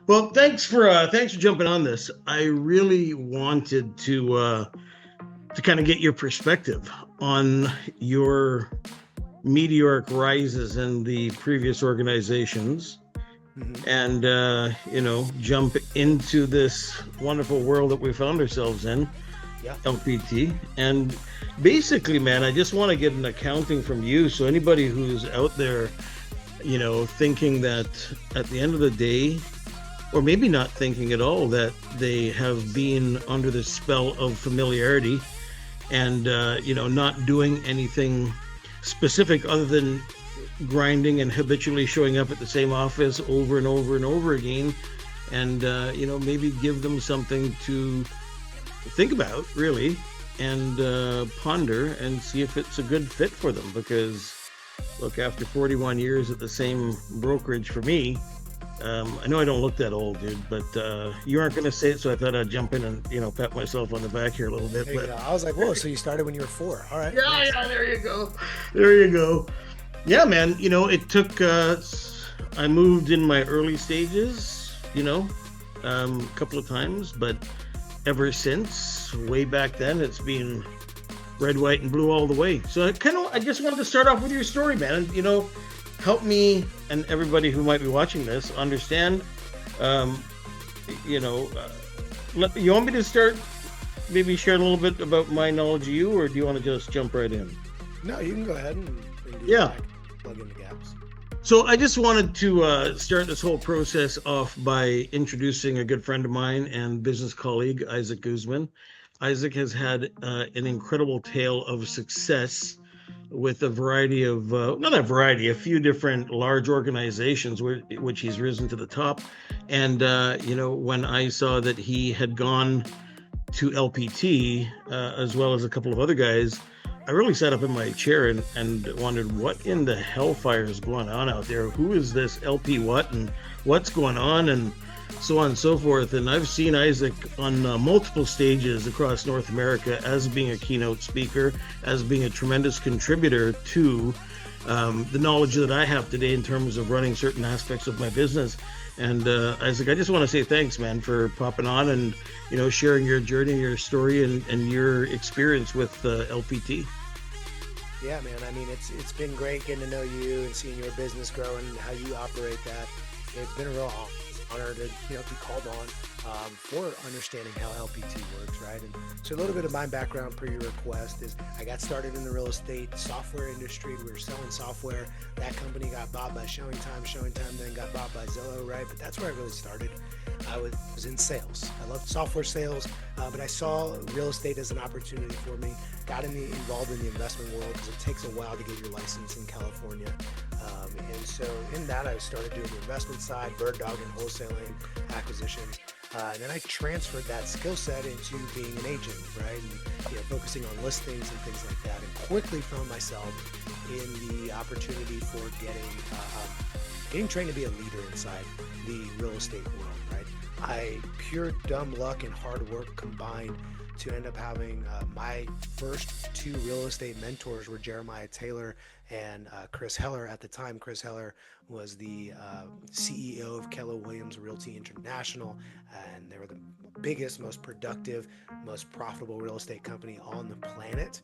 Well, thanks for jumping on this. I really wanted to kind of get your perspective on your meteoric rises in the previous organizations, Hmm. and jump into this wonderful world that we found ourselves in, Yeah. LPT. And basically, man, I just want to get an accounting from you. So anybody who's out there, thinking that at the end of the day, or maybe not thinking at all, that they have been under the spell of familiarity and not doing anything specific other than grinding and habitually showing up at the same office over and over and over again, and maybe give them something to think about, really, and ponder and see if it's a good fit for them. Because look, after 41 years at the same brokerage, for me, I know I don't look that old, dude, but you aren't going to say it, so I thought I'd jump in and pat myself on the back here a little bit. There you But go. I was like, whoa, so you started when you were 4. All right. yeah, Nice. yeah, there you go, there you go. Yeah, man. It took. I moved in my early stages, a couple of times, but ever since way back then, it's been red, white, and blue all the way. So I just wanted to start off with your story, man, and help me and everybody who might be watching this understand. Um, you want me to start? Maybe share a little bit about my knowledge of you, or do you want to just jump right in? No, you can go ahead and do Yeah. that. Plug in the gaps. So I just wanted to start this whole process off by introducing a good friend of mine and business colleague, Isaac Guzman. Isaac has had an incredible tale of success with a variety of, not a variety, a few different large organizations which he's risen to the top. And, when I saw that he had gone to LPT, as well as a couple of other guys, I really sat up in my chair and wondered what in the hellfire is going on out there. Who is this LP what, and what's going on, and so on and so forth. And I've seen Isaac on multiple stages across North America as being a keynote speaker, as being a tremendous contributor to the knowledge that I have today in terms of running certain aspects of my business. And Isaac, I just want to say thanks, man, for popping on and sharing your journey, your story, and your experience with LPT. Yeah, man. I mean, it's been great getting to know you and seeing your business grow and how you operate that. It's been a real honor to be called on for understanding how LPT works, right? And so a little bit of my background per your request is I got started in the real estate software industry. We were selling software. That company got bought by Showing Time. Showing Time then got bought by Zillow, right? But that's where I really started. I was in sales. I loved software sales, but I saw real estate as an opportunity for me. Got involved in the investment world because it takes a while to get your license in California. And so in that, I started doing the investment side, bird dog and wholesaling, acquisitions. And then I transferred that skill set into being an agent, right? And focusing on listings and things like that. And quickly found myself in the opportunity for getting trained to be a leader inside the real estate world, right? Pure dumb luck and hard work combined to end up having my first 2 real estate mentors were Jeremiah Taylor and Chris Heller. At the time, Chris Heller was the CEO of Keller Williams Realty International, and they were the biggest, most productive, most profitable real estate company on the planet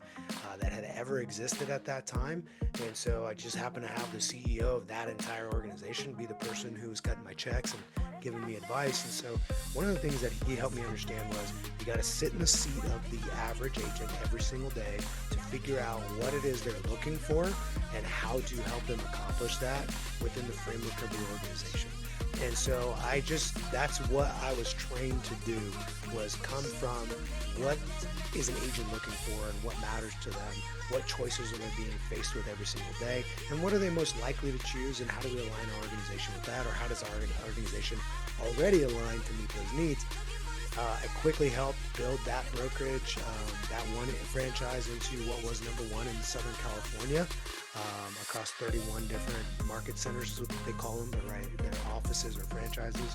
that had ever existed at that time. And so I just happened to have the CEO of that entire organization be the person who was cutting my checks and giving me advice. And so one of the things that he helped me understand was you got to sit in the seat of the average agent every single day to figure out what it is they're looking for and how to help them accomplish that within the framework of the organization. And so that's what I was trained to do, was come from what is an agent looking for and what matters to them, what choices are they being faced with every single day, and what are they most likely to choose, and how do we align our organization with that, or how does our organization already align to meet those needs. I quickly helped build that brokerage, that one franchise, into what was number 1 in Southern California, across 31 different market centers is what they call them, but right, they're offices or franchises.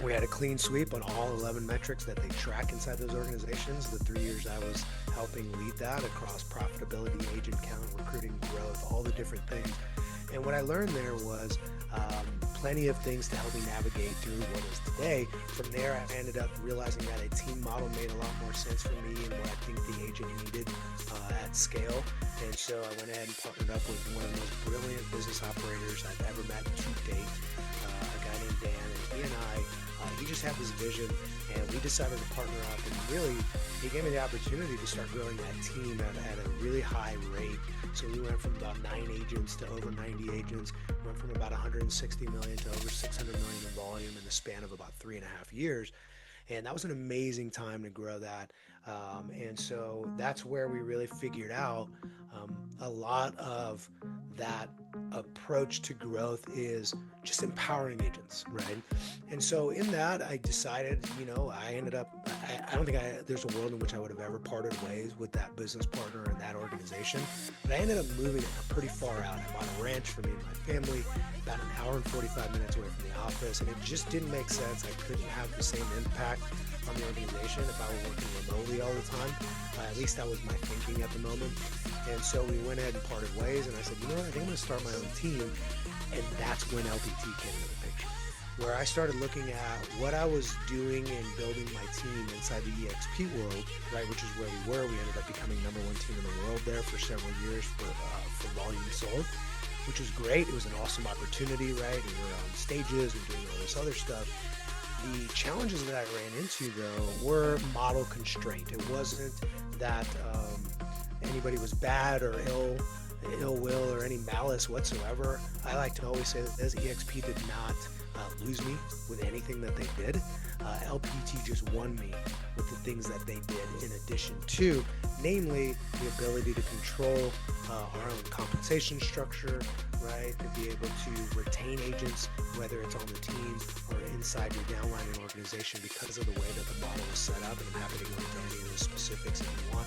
We had a clean sweep on all 11 metrics that they track inside those organizations. The 3 years I was helping lead that across profitability, agent count, recruiting, growth, all the different things. And what I learned there was plenty of things to help me navigate through what is today. From there, I ended up realizing that a team model made a lot more sense for me and what I think the agent needed at scale. And so I went ahead and partnered up with one of the most brilliant business operators I've ever met to date, a guy named Dan. And he just had this vision, and we decided to partner up. And really, he gave me the opportunity to start growing that team at a really high rate. So we went from about 9 agents to over 90 agents. We went from about 160 million to over 600 million in volume in the span of about 3.5 years. And that was an amazing time to grow that. And so that's where we really figured out a lot of that approach to growth is just empowering agents, right? And so in that, I decided, I ended up, I don't think there's a world in which I would have ever parted ways with that business partner and that organization, but I ended up moving pretty far out. I bought a ranch for me and my family, about an hour and 45 minutes away from the office, and it just didn't make sense. I couldn't have the same impact on the organization if I were working remotely all the time. At least that was my thinking at the moment. And so we went ahead and parted ways, and I said, I think I'm going to start my own team. And that's when LPT came into the picture, where I started looking at what I was doing and building my team inside the eXp world, right, which is where we were. We ended up becoming #1 team in the world there for several years for volume sold, which was great. It was an awesome opportunity, right? We were on stages and doing all this other stuff. The challenges that I ran into, though, were model constraint. It wasn't that anybody was bad or ill will or any malice whatsoever. I like to always say that this eXp did not lose me with anything that they did. LPT just won me with the things that they did in addition to, namely the ability to control our own compensation structure, right? To be able to retain agents, whether it's on the team or inside your downline organization, because of the way that the model was set up. And I'm happy to go into any of the specifics if you want.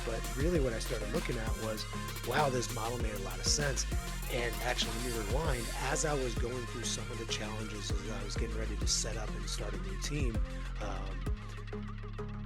But really what I started looking at was, wow, this model made a lot of sense. And actually, let me rewind. As I was going through some of the challenges as I was getting ready to set up and start a new team,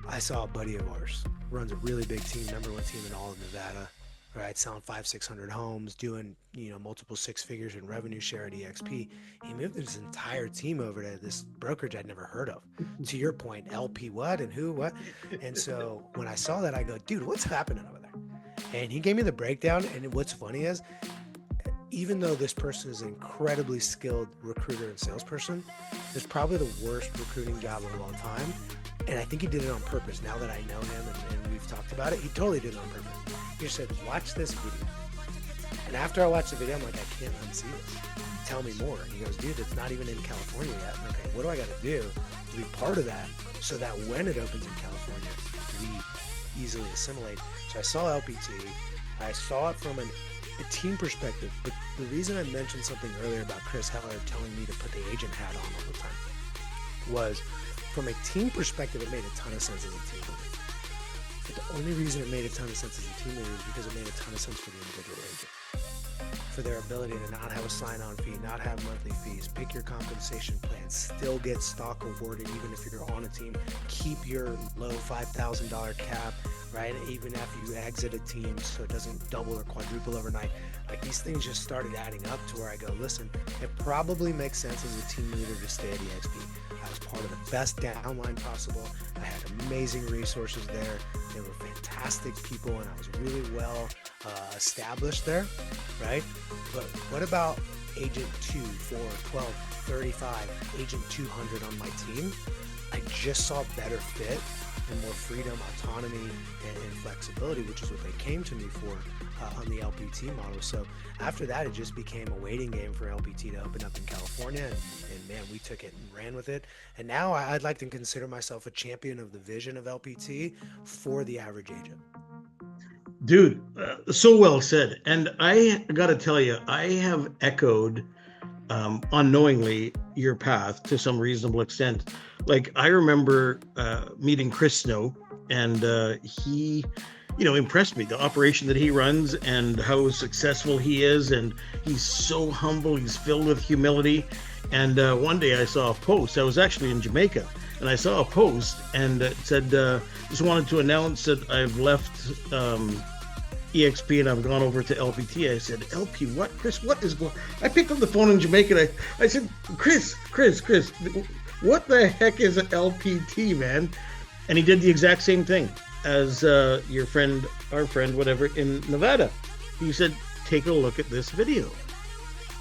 I saw a buddy of ours runs a really big team, #1 team in all of Nevada, right? Selling 500-600 homes, doing multiple 6 figures in revenue share at eXp. He moved his entire team over to this brokerage I'd never heard of. To your point, LP what and who what? And so when I saw that, I go, dude, what's happening over there? And he gave me the breakdown. And what's funny is, even though this person is an incredibly skilled recruiter and salesperson, it's probably the worst recruiting job of all time. And I think he did it on purpose. Now that I know him and we've talked about it, he totally did it on purpose. He just said, watch this video. And after I watched the video, I'm like, I can't unsee this. Tell me more. And he goes, dude, it's not even in California yet. I'm like, okay, what do I got to do to be part of that so that when it opens in California, we easily assimilate? So I saw LPT. I saw it from a team perspective. But the reason I mentioned something earlier about Chris Heller telling me to put the agent hat on all the time was, from a team perspective, it made a ton of sense as a team leader. But the only reason it made a ton of sense as a team leader is because it made a ton of sense for the individual agent. For their ability to not have a sign-on fee, not have monthly fees, pick your compensation plan, still get stock awarded even if you're on a team, keep your low $5,000 cap, right? Even after you exit a team so it doesn't double or quadruple overnight. Like, these things just started adding up to where I go, listen, it probably makes sense as a team leader to stay at eXp. I was part of the best downline possible. I had amazing resources there. They were fantastic people, and I was really well established there, right? But what about agent 2, 4, 12, 35, agent 200 on my team? I just saw better fit and more freedom, autonomy, and flexibility, which is what they came to me for on the LPT model. So after that, it just became a waiting game for LPT to open up in California, and man, we took it and ran with it. And now I'd like to consider myself a champion of the vision of LPT for the average agent. Dude, so well said. And I got to tell you, I have echoed unknowingly your path to some reasonable extent. Like, I remember meeting Chris Snow, and he, impressed me, the operation that he runs and how successful he is. And he's so humble. He's filled with humility. And one day I saw a post. I was actually in Jamaica, and I saw a post, and it said, just wanted to announce that I've left eXp and I've gone over to LPT. I said, LP, what, Chris, what is going? I picked up the phone in Jamaica. I said, Chris, what the heck is an LPT, man? And he did the exact same thing as your friend, our friend, whatever, in Nevada. He said, take a look at this video.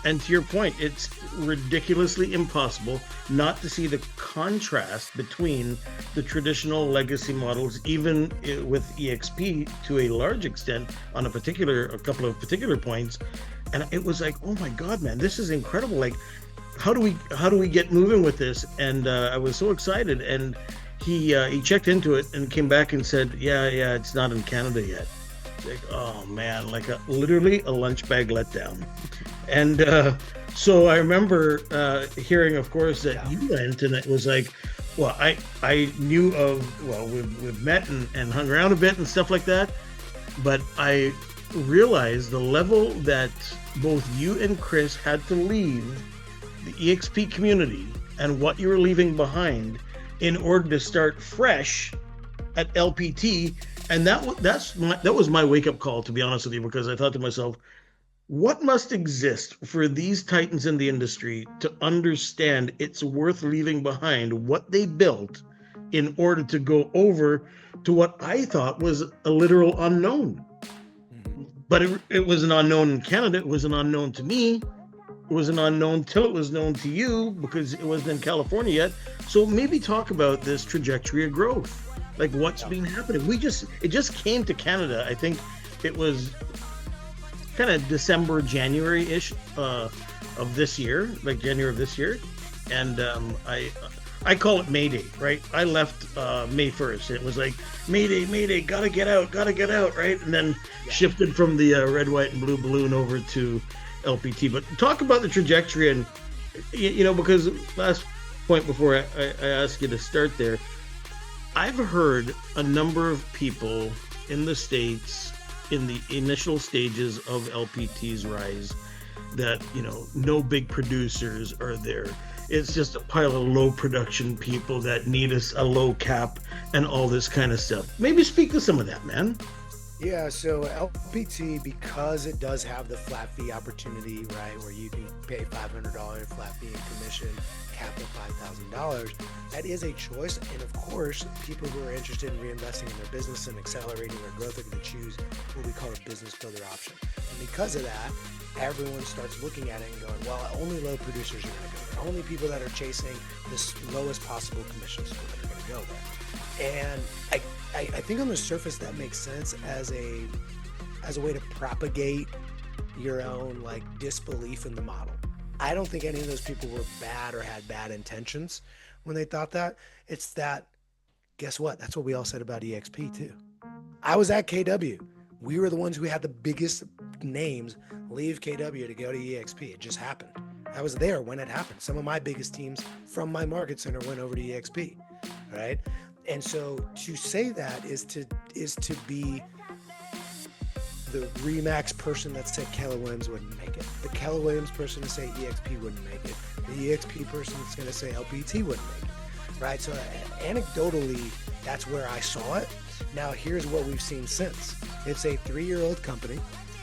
And to your point, it's ridiculously impossible not to see the contrast between the traditional legacy models, even with eXp to a large extent on a couple of particular points. And it was like, oh my God, man, this is incredible. Like, how do we get moving with this? And I was so excited. And he checked into it and came back and said, yeah, it's not in Canada yet. Like, oh man, like literally a lunch bag letdown. And so I remember hearing, of course, that you went, and it was like, well, I knew of, well, we've met and hung around a bit and stuff like that, but I realized the level that both you and Chris had to leave the eXp community and what you were leaving behind in order to start fresh at LPT. And that was my wake-up call, to be honest with you, because I thought to myself, what must exist for these titans in the industry to understand it's worth leaving behind what they built in order to go over to what I thought was a literal unknown? But it was an unknown in Canada. It was an unknown to me. It was an unknown till it was known to you, because it wasn't in California yet. So maybe talk about this trajectory of growth. Like, what's been happening? It just came to Canada. I think it was kind of December, January-ish of this year, like January of this year. And I call it May Day, right? I left May 1st. It was like, May Day, gotta get out, right? And then shifted from the red, white, and blue balloon over to LPT. But talk about the trajectory, and, because last point before I ask you to start there, I've heard a number of people in the States in the initial stages of LPT's rise that, no big producers are there. It's just a pile of low production people that need a low cap and all this kind of stuff. Maybe speak to some of that, man. Yeah, so LPT, because it does have the flat fee opportunity, right, where you can pay $500 flat fee in commission, capped at $5,000, that is a choice. And of course, people who are interested in reinvesting in their business and accelerating their growth are going to choose what we call a business builder option. And because of that, everyone starts looking at it and going, well, only low producers are going to go there. Only people that are chasing this lowest possible commission score that are going to go there. And I think on the surface that makes sense as a way to propagate your own like disbelief in the model. I don't think any of those people were bad or had bad intentions when they thought that. It's that, guess what? That's what we all said about eXp too. I was at KW. We were the ones who had the biggest names leave KW to go to eXp. It just happened. I was there when it happened. Some of my biggest teams from my market center went over to eXp, right? And so to say that is to be the Remax person that said Keller Williams wouldn't make it, the Keller Williams person to say eXp wouldn't make it, the eXp person that's going to say LPT wouldn't make it, right? So anecdotally, that's where I saw it. Now here's what we've seen since. It's a 3-year-old company.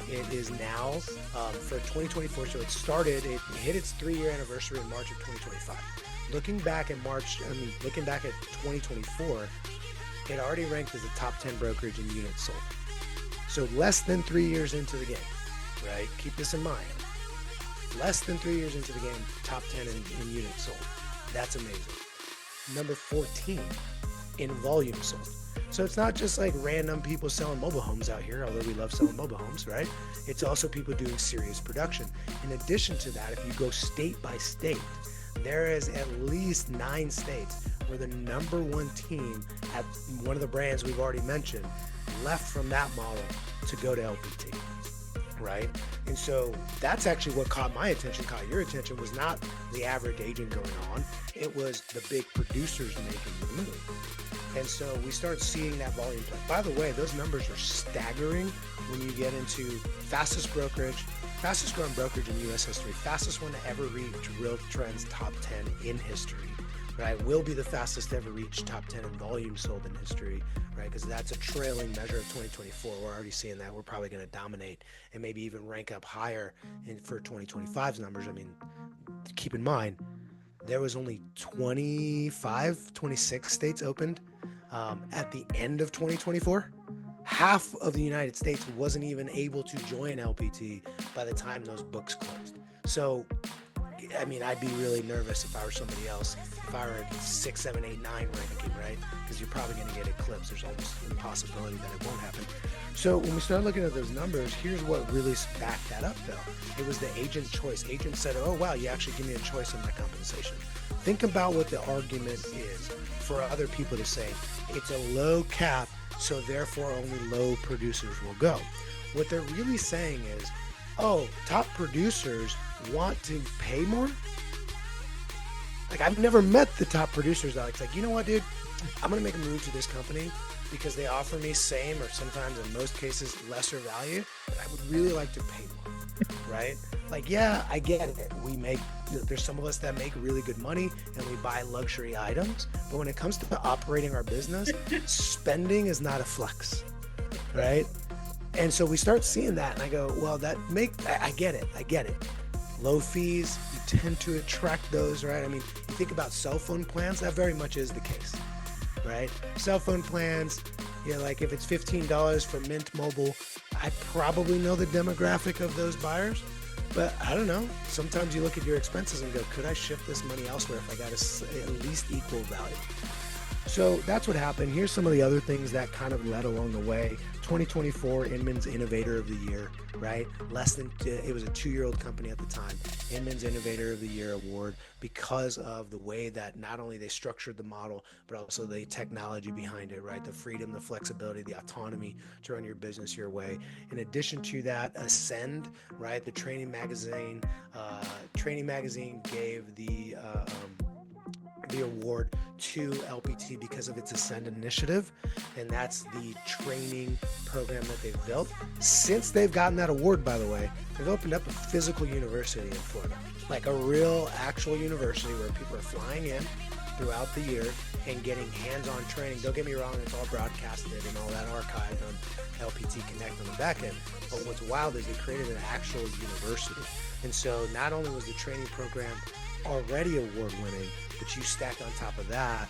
It is now for 2024. So it hit its 3-year anniversary in March of 2025. Looking back at 2024, it already ranked as a top 10 brokerage in units sold. So less than 3 years into the game, right? Keep this in mind. Less than 3 years into the game, top 10 in units sold. That's amazing. Number 14 in volume sold. So it's not just like random people selling mobile homes out here, although we love selling mobile homes, right? It's also people doing serious production. In addition to that, if you go state by state, there is at least 9 states where the number 1 team at one of the brands we've already mentioned left from that model to go to LPT, right? And so that's actually what caught my attention, caught your attention, was not the average agent going on. It was the big producers making the move. And so we start seeing that volume play. By the way, those numbers are staggering when you get into fastest growing brokerage in U.S. history, fastest one to ever reach Real Trends top 10 in history, right? Will be the fastest to ever reach top 10 in volume sold in history, right? Because that's a trailing measure of 2024. We're already seeing that. We're probably going to dominate and maybe even rank up higher for 2025's numbers. I mean, keep in mind, there was only 26 states opened at the end of 2024. Half of the United States wasn't even able to join LPT by the time those books closed. So, I mean, I'd be really nervous if I were somebody else, if I were at 6, 7, 8, 9 ranking, right? Because you're probably going to get eclipsed. There's almost a possibility that it won't happen. So when we start looking at those numbers, here's what really backed that up, though. It was the agent choice. Agent said, oh, wow, you actually give me a choice in my compensation. Think about what the argument is for other people to say, it's a low cap, so therefore only low producers will go. What they're really saying is, oh, top producers want to pay more? Like, I've never met the top producers that it's like, you know what, dude, I'm going to make a move to this company because they offer me same or sometimes in most cases lesser value, but I would really like to pay more, right? Like, yeah, I get it. There's some of us that make really good money and we buy luxury items, but when it comes to operating our business, spending is not a flex, right? And so we start seeing that and I go, well, I get it. Low fees, you tend to attract those, right? I mean, you think about cell phone plans, that very much is the case, right? Cell phone plans, like if it's $15 for Mint Mobile, I probably know the demographic of those buyers, but I don't know. Sometimes you look at your expenses and go, could I shift this money elsewhere if I got at least equal value? So that's what happened. Here's some of the other things that kind of led along the way. 2024, Inman's Innovator of the Year, right? It was a 2-year-old company at the time. Inman's Innovator of the Year award because of the way that not only they structured the model, but also the technology behind it, right? The freedom, the flexibility, the autonomy to run your business your way. In addition to that, Ascend, right? The training magazine gave the award to LPT because of its Ascend initiative, and that's the training program that they've built. Since they've gotten that award, by the way, they've opened up a physical university in Florida, like a real actual university where people are flying in throughout the year and getting hands-on training. Don't get me wrong, it's all broadcasted and all that archived on LPT Connect on the back end, but what's wild is they created an actual university. And so not only was the training program already award-winning, but you stack on top of that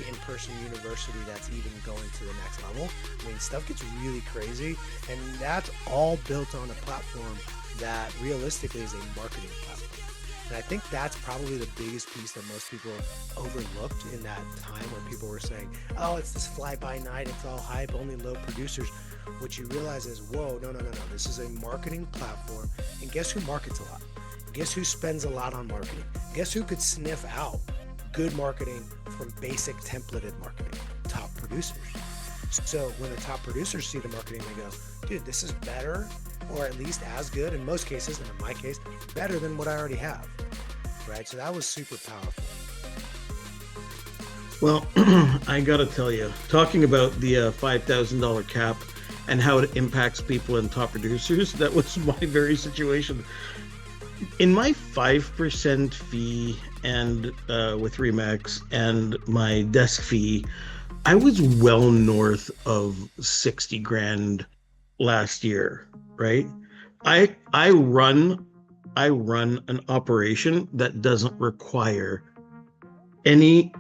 in-person university that's even going to the next level. I mean, stuff gets really crazy, and that's all built on a platform that realistically is a marketing platform. And I think that's probably the biggest piece that most people overlooked in that time where people were saying, oh, it's this fly-by-night, it's all hype, only low producers. What you realize is, whoa, no. This is a marketing platform, and guess who markets a lot? Guess who spends a lot on marketing? Guess who could sniff out good marketing from basic templated marketing? Top producers. So when the top producers see the marketing, they go, dude, this is better, or at least as good in most cases, and in my case, better than what I already have, right? So that was super powerful. Well, I gotta tell you, talking about the $5,000 cap and how it impacts people and top producers, that was my very situation. In my 5% fee and with Remax and my desk fee, I was well north of 60 grand last year, right? I run an operation that doesn't require any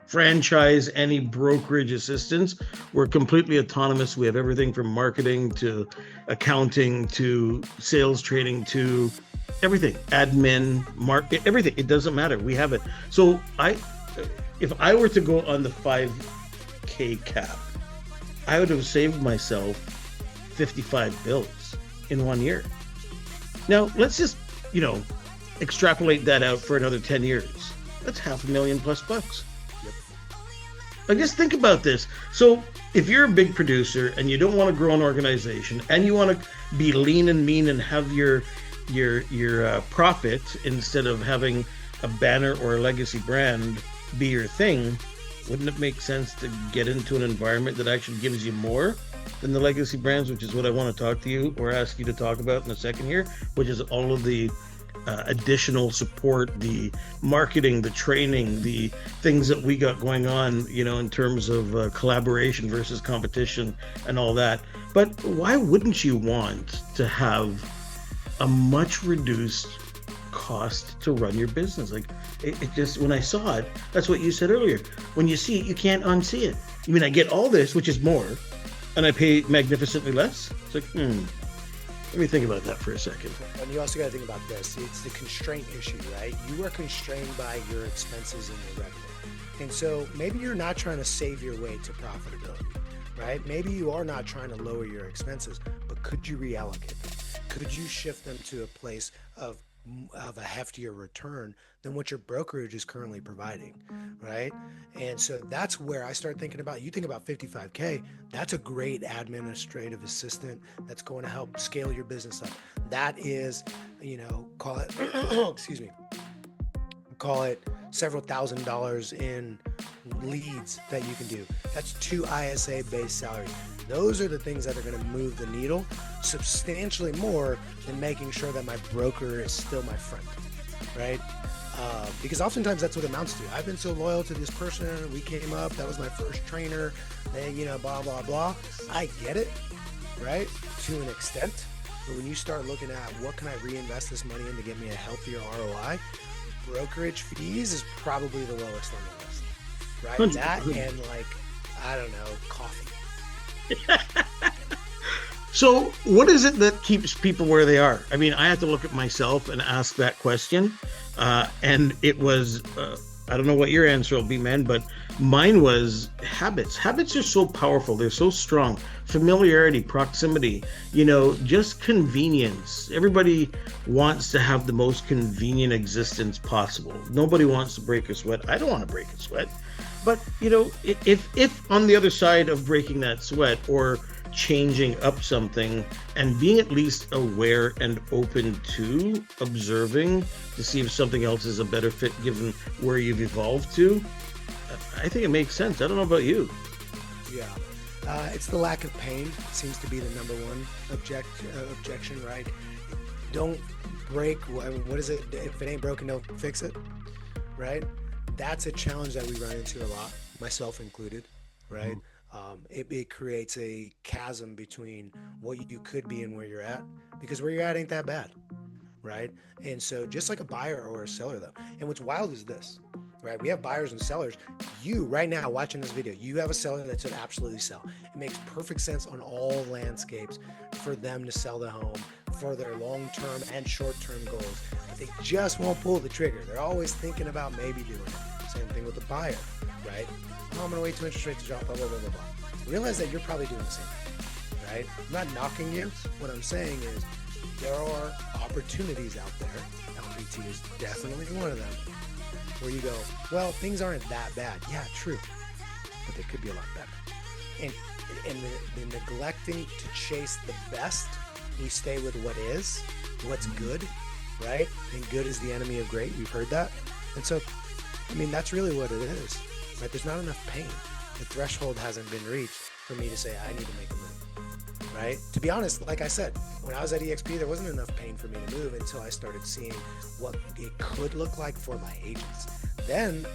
franchise, any brokerage assistance. We're completely autonomous. We have everything from marketing to accounting to sales training to everything, admin, market, everything. It doesn't matter. We have it. So if I were to go on the 5K cap, I would have saved myself 55 bills in 1 year. Now let's just, extrapolate that out for another 10 years. That's $500,000+ bucks. Yep. I guess think about this. So if you're a big producer and you don't want to grow an organization and you want to be lean and mean and have your profit instead of having a banner or a legacy brand be your thing, wouldn't it make sense to get into an environment that actually gives you more than the legacy brands, which is what I want to talk to you or ask you to talk about in a second here, which is all of the additional support, the marketing, the training, the things that we got going on, in terms of collaboration versus competition and all that. But why wouldn't you want to have a much reduced cost to run your business? Like it just, when I saw it, that's what you said earlier. When you see it, you can't unsee it. You mean I get all this, which is more, and I pay magnificently less? It's like, let me think about that for a second. And you also got to think about this. It's the constraint issue, right? You are constrained by your expenses and your revenue. And so maybe you're not trying to save your way to profitability, right? Maybe you are not trying to lower your expenses, but could you reallocate them? Could you shift them to a place of a heftier return than what your brokerage is currently providing, right? And so that's where I start thinking about, you think about 55K, that's a great administrative assistant that's going to help scale your business up. That is, call it, call it several $1,000s in leads that you can do. That's 2 ISA based salaries. Those are the things that are going to move the needle substantially more than making sure that my broker is still my friend, right? Because oftentimes that's what it amounts to. I've been so loyal to this person. We came up, that was my first trainer, then, blah, blah, blah. I get it, right? To an extent. But when you start looking at what can I reinvest this money in to get me a healthier ROI, brokerage fees is probably the lowest on the list, right? 100%. That and coffee. So what is it that keeps people where they are? I mean, I have to look at myself and ask that question. And it was, I don't know what your answer will be, man, but mine was habits. Habits are so powerful. They're so strong. Familiarity, proximity, just convenience. Everybody wants to have the most convenient existence possible. Nobody wants to break a sweat. I don't want to break a sweat. But, if on the other side of breaking that sweat or changing up something and being at least aware and open to observing to see if something else is a better fit given where you've evolved to, I think it makes sense. I don't know about you. Yeah. It's the lack of pain seems to be the number one objection, right? Don't break. What is it? If it ain't broken, don't fix it, right? That's a challenge that we run into a lot, myself included, right? It creates a chasm between what you could be and where you're at, because where you're at ain't that bad, right? And so just like a buyer or a seller though, and what's wild is this, right? We have buyers and sellers. You right now watching this video, you have a seller that should absolutely sell. It makes perfect sense on all landscapes for them to sell the home for their long-term and short-term goals, but they just won't pull the trigger. They're always thinking about maybe doing it. Same thing with the buyer, right? Oh, I'm gonna wait till interest rates drop, blah, blah, blah, blah, blah. Realize that you're probably doing the same thing, right? I'm not knocking you. What I'm saying is there are opportunities out there. LPT is definitely one of them, where you go, well, things aren't that bad. Yeah, true, but they could be a lot better. And the neglecting to chase the best, we stay with what is, what's good, right? And good is the enemy of great. We've heard that. And so, that's really what it is, right? There's not enough pain. The threshold hasn't been reached for me to say, I need to make a move, right? To be honest, like I said, when I was at eXp, there wasn't enough pain for me to move until I started seeing what it could look like for my agents. Then,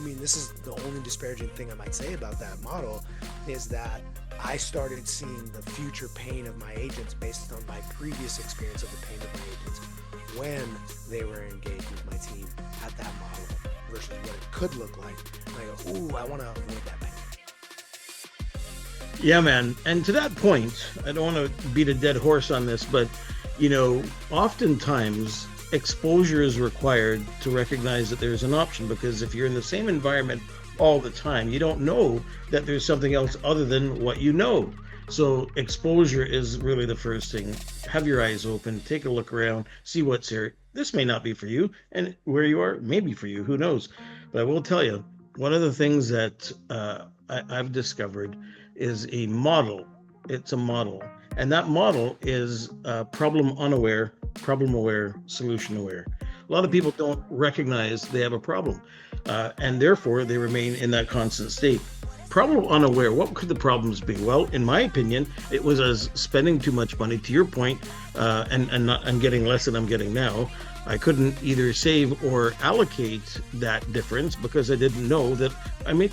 this is the only disparaging thing I might say about that model, is that I started seeing the future pain of my agents based on my previous experience of the pain of my agents when they were engaged with my team at that model versus what it could look like. And I go, ooh, I want to avoid that pain. Yeah, man. And to that point, I don't want to beat a dead horse on this, but, oftentimes exposure is required to recognize that there's an option, because if you're in the same environment all the time, you don't know that there's something else other than what you know. So exposure is really the first thing. Have your eyes open, take a look around, see what's here. This may not be for you, and where you are, maybe for you, who knows? But I will tell you, one of the things that I've discovered is a model. It's a model. And that model is problem unaware, problem aware, solution aware. A lot of people don't recognize they have a problem, and therefore they remain in that constant state. Problem unaware, what could the problems be? Well, in my opinion, it was as spending too much money, to your point, and getting less than I'm getting now. I couldn't either save or allocate that difference because I didn't know that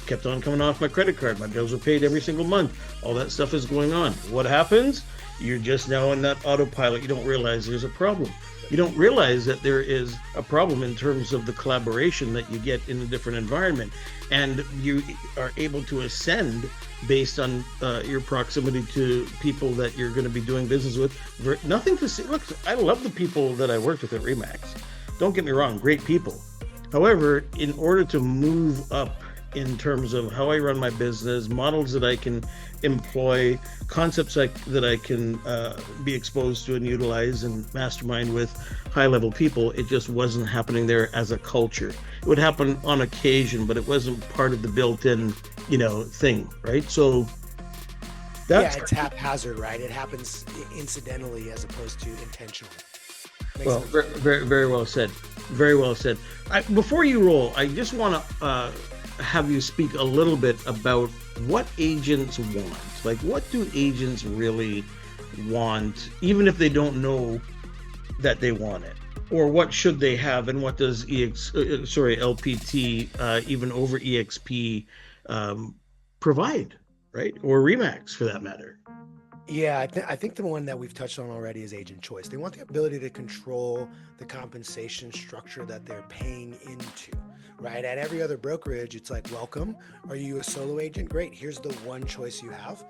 kept on coming off my credit card. My bills were paid every single month. All that stuff is going on. What happens? You're just now in that autopilot. You don't realize there's a problem. You don't realize that there is a problem in terms of the collaboration that you get in a different environment. And you are able to ascend based on your proximity to people that you're going to be doing business with. Nothing to say. Look, I love the people that I worked with at Remax. Don't get me wrong, great people. However, in order to move up in terms of how I run my business, models that I can employ, concepts that I can be exposed to and utilize and mastermind with high-level people, it just wasn't happening there as a culture. It would happen on occasion, but it wasn't part of the built-in, thing, right? So that's it's haphazard, right? It happens incidentally as opposed to intentionally. Well, very, very well said. Very well said. Before you roll, I just want to have you speak a little bit about what agents want. Like, what do agents really want, even if they don't know that they want it? Or what should they have, and what does LPT, even over eXp, provide, right? Or Remax, for that matter. Yeah, I think the one that we've touched on already is agent choice. They want the ability to control the compensation structure that they're paying into, right? At every other brokerage, it's like, welcome. Are you a solo agent? Great. Here's the one choice you have.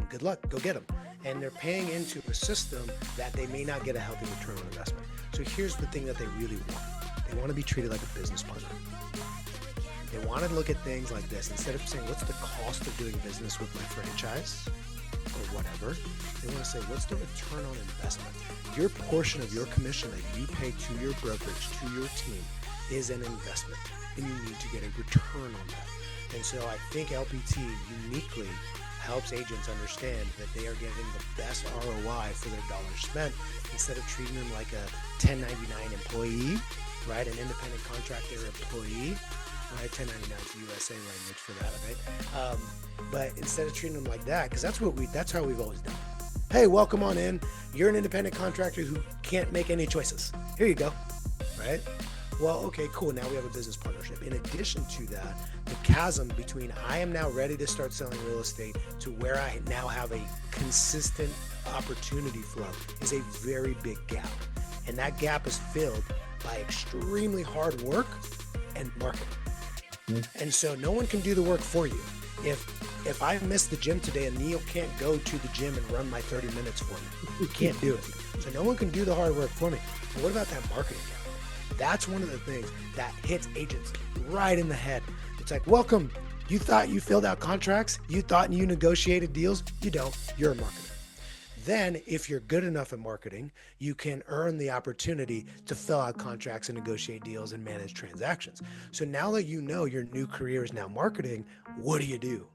Good luck. Go get them. And they're paying into a system that they may not get a healthy return on investment. So here's the thing that they really want. They want to be treated like a business partner. They want to look at things like this. Instead of saying, what's the cost of doing business with my franchise? Or whatever, they want to say, what's the return on investment? Your portion of your commission that you pay to your brokerage, to your team, is an investment, and you need to get a return on that. And so I think LPT uniquely helps agents understand that they are getting the best ROI for their dollars spent, instead of treating them like a 1099 employee, right? An independent contractor employee, right? 1099 is USA language for that, right? But instead of treating them like that, because that's how we've always done it. Hey, welcome on in. You're an independent contractor who can't make any choices. Here you go, right? Well, okay, cool. Now we have a business partnership. In addition to that, the chasm between I am now ready to start selling real estate to where I now have a consistent opportunity flow is a very big gap. And that gap is filled by extremely hard work and marketing. And so no one can do the work for you. If I miss the gym today and Neil can't go to the gym and run my 30 minutes for me, he can't do it. So no one can do the hard work for me. But what about that marketing gap? That's one of the things that hits agents right in the head. It's like, welcome. You thought you filled out contracts? You thought you negotiated deals? You don't. You're a marketer. Then, if you're good enough at marketing, you can earn the opportunity to fill out contracts and negotiate deals and manage transactions. So now that you know your new career is now marketing, what do you do?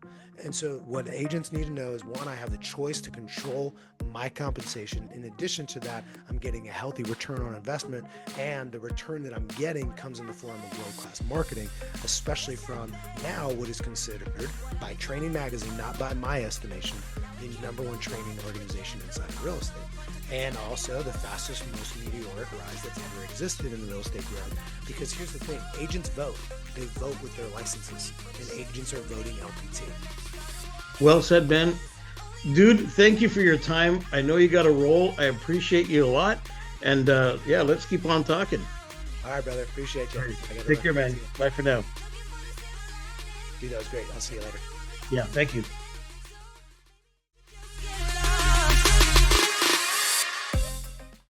And so what agents need to know is, one, I have the choice to control my compensation. In addition to that, I'm getting a healthy return on investment, and the return that I'm getting comes in the form of world-class marketing, especially from now what is considered by Training Magazine, not by my estimation, the #1 training organization inside of real estate. And also the fastest, most meteoric rise that's ever existed in the real estate growth. Because here's the thing, agents vote. They vote with their licenses, and agents are voting LPT. Well said, Ben. Dude, thank you for your time. I know you got a roll. I appreciate you a lot. And let's keep on talking. All right, brother. Appreciate you. Take care, man. Bye for now. Dude, that was great. I'll see you later. Yeah, thank you.